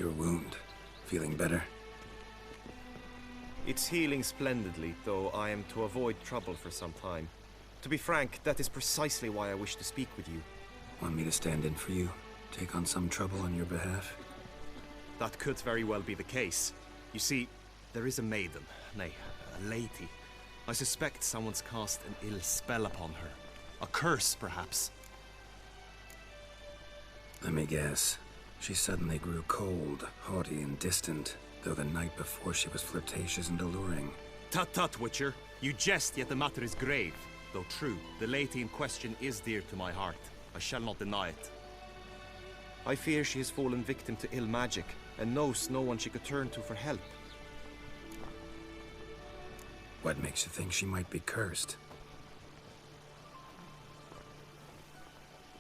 your wound? Feeling better? It's healing splendidly, though I am to avoid trouble for some time. To be frank, that is precisely why I wish to speak with you. Want me to stand in for you? Take on some trouble on your behalf? That could very well be the case. You see, there is a maiden, nay, a lady. I suspect someone's cast an ill spell upon her. A curse, perhaps. Let me guess. She suddenly grew cold, haughty, and distant, though the night before she was flirtatious and alluring. Tut tut, Witcher. You jest, yet the matter is grave. Though true, the lady in question is dear to my heart. I shall not deny it. I fear she has fallen victim to ill magic, and knows no one she could turn to for help. What makes you think she might be cursed?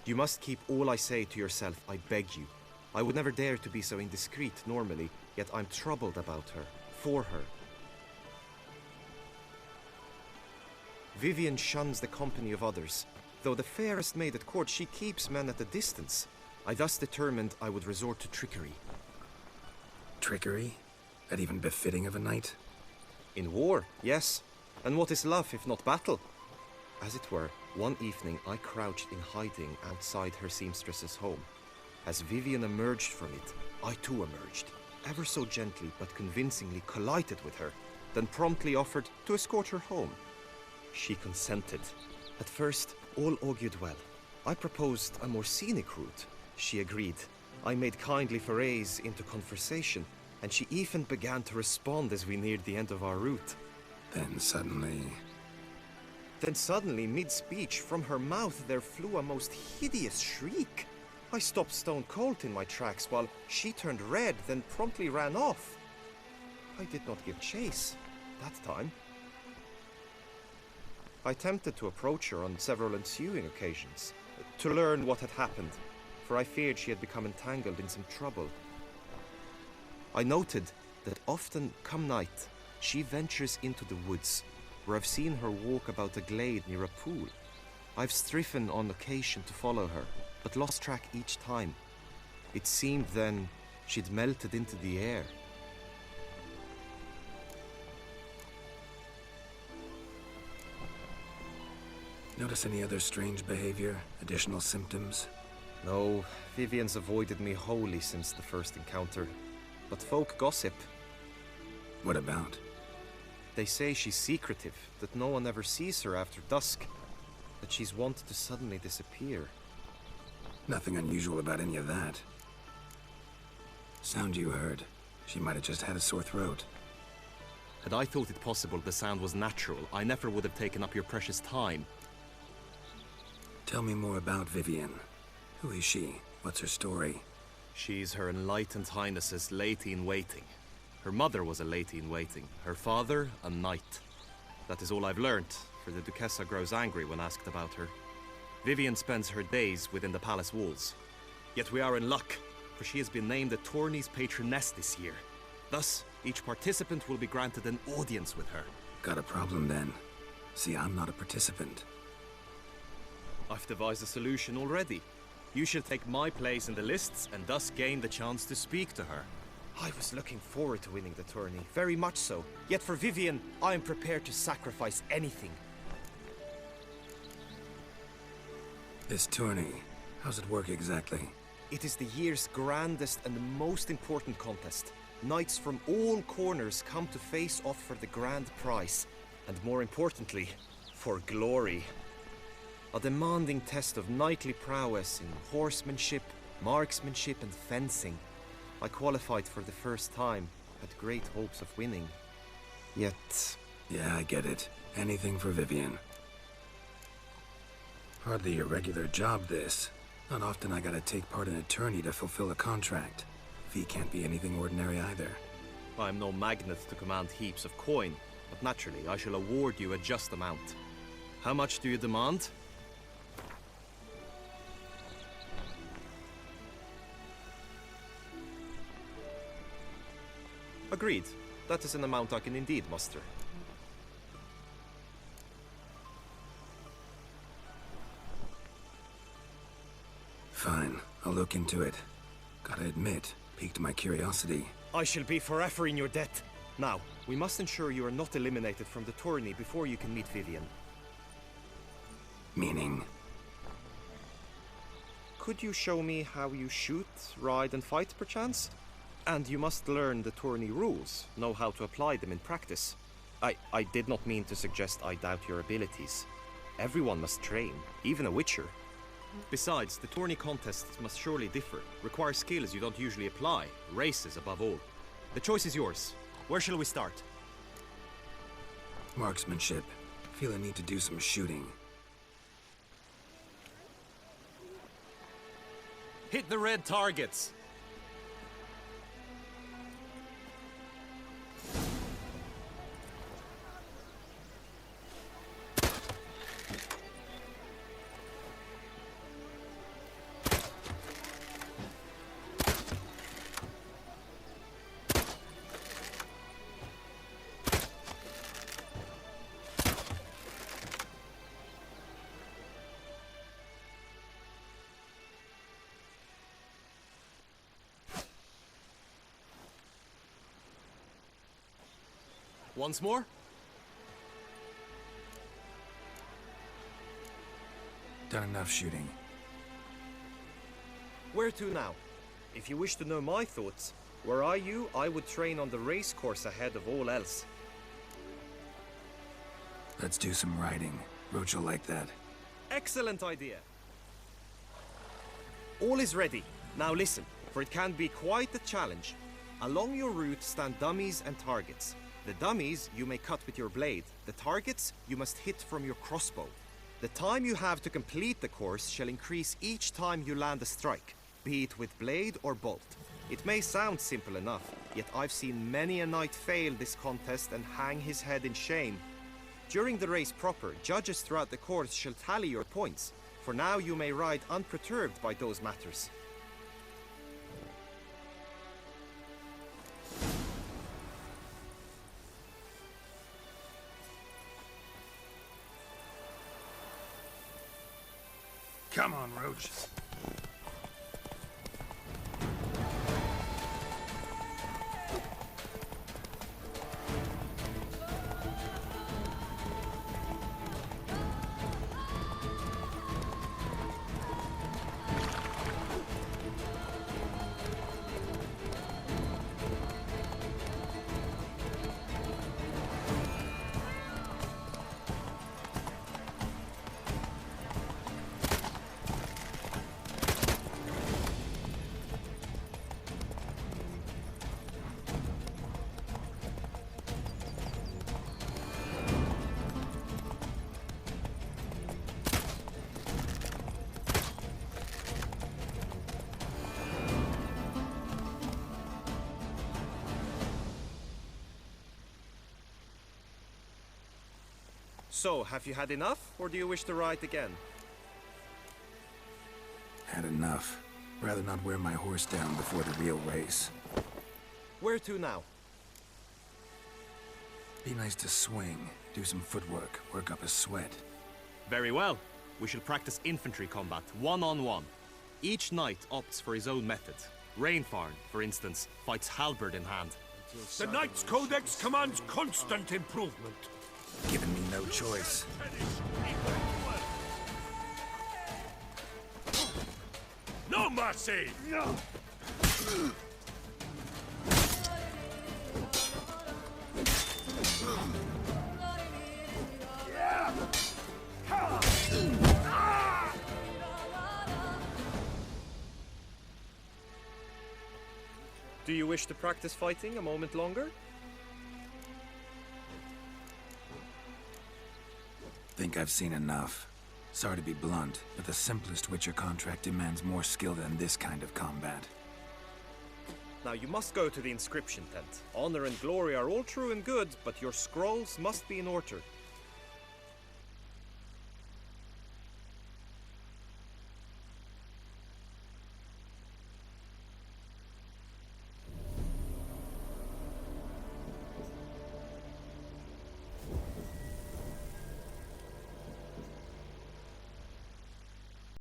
You must keep all I say to yourself, I beg you. I would never dare to be so indiscreet normally, yet I'm troubled about her, for her. Vivian shuns the company of others. Though the fairest maid at court, she keeps men at a distance. I thus determined I would resort to trickery. Trickery? That even befitting of a knight? In war, yes. And what is love if not battle? As it were, one evening I crouched in hiding outside her seamstress's home. As Vivian emerged from it, I too emerged, ever so gently but convincingly collided with her, then promptly offered to escort her home. She consented. At first, all augured well. I proposed a more scenic route. She agreed. I made kindly forays into conversation, and she even began to respond as we neared the end of our route. Then suddenly, mid-speech, from her mouth there flew a most hideous shriek. I stopped stone cold in my tracks while she turned red, then promptly ran off. I did not give chase that time. I attempted to approach her on several ensuing occasions, to learn what had happened, for I feared she had become entangled in some trouble. I noted that often, come night, she ventures into the woods, where I've seen her walk about a glade near a pool. I've striven on occasion to follow her, but lost track each time. It seemed then she'd melted into the air. notice any other strange behavior? Additional symptoms? No, Vivian's avoided me wholly since the first encounter. But folk gossip. What about? They say she's secretive, that no one ever sees her after dusk, that she's wont to suddenly disappear. Nothing unusual about any of that. Sound you heard. She might have just had a sore throat. Had I thought it possible the sound was natural, I never would have taken up your precious time. Tell me more about Vivian. Who is she? What's her story? She's Her Enlightened Highness's lady-in-waiting. Her mother was a lady-in-waiting. Her father, a knight. That is all I've learnt, for the Duchessa grows angry when asked about her. Vivian spends her days within the palace walls. Yet we are in luck, for she has been named the tourney's patroness this year. Thus, each participant will be granted an audience with her. Got a problem then. See, I'm not a participant. I've devised a solution already. You shall take my place in the lists and thus gain the chance to speak to her. I was looking forward to winning the tourney, very much so. Yet for Vivian, I am prepared to sacrifice anything. This tourney, how's it work exactly? It is the year's grandest and most important contest. Knights from all corners come to face off for the grand prize. And more importantly, for glory. A demanding test of knightly prowess in horsemanship, marksmanship and fencing. I qualified for the first time, had great hopes of winning. Yet... Yeah, I get it. Anything for Vivian. Hardly a regular job, this. Not often I gotta take part in a tourney to fulfill a contract. Fee can't be anything ordinary either. I'm no magnet to command heaps of coin, but naturally I shall award you a just amount. How much do you demand? Agreed. That is an amount I can indeed muster. Fine. I'll look into it. Gotta admit, Piqued my curiosity. I shall be forever in your debt. Now, we must ensure you are not eliminated from the tourney before you can meet Vivian. Meaning? Could you show me how you shoot, ride and fight, perchance? And you must learn the tourney rules, know how to apply them in practice. I did not mean to suggest I doubt your abilities. Everyone must train, even a witcher. Besides, the tourney contests must surely differ, require skills you don't usually apply, races above all. The choice is yours. Where shall we start? Marksmanship. Feel I need to do some shooting. Hit the red targets! Once more? Done enough shooting. Where to now? If you wish to know my thoughts, were I you, I would train on the race course ahead of all else. Let's do some riding. Roach will like that. Excellent idea! All is ready. Now listen, for it can be quite a challenge. Along your route stand dummies and targets. The dummies you may cut with your blade. The targets you must hit from your crossbow. The time you have to complete the course shall increase each time you land a strike, be it with blade or bolt. It may sound simple enough, yet I've seen many a knight fail this contest and hang his head in shame. During the race proper, judges throughout the course shall tally your points. For now you may ride unperturbed by those matters. Come on, Roach. So, have you had enough, or do you wish to ride again? Had enough. Rather not wear my horse down before the real race. Where to now? Be nice to swing, do some footwork, work up a sweat. Very well. We shall practice infantry combat, one-on-one. Each knight opts for his own method. Rainfarn, for instance, fights halberd in hand. The Knight's Codex commands constant improvement. Giving me no choice. No mercy! Do you wish to practice fighting a moment longer? Think I've seen enough. Sorry to be blunt, but the simplest Witcher contract demands more skill than this kind of combat. Now you must go to the inscription tent. Honor and glory are all true and good, but your scrolls must be in order.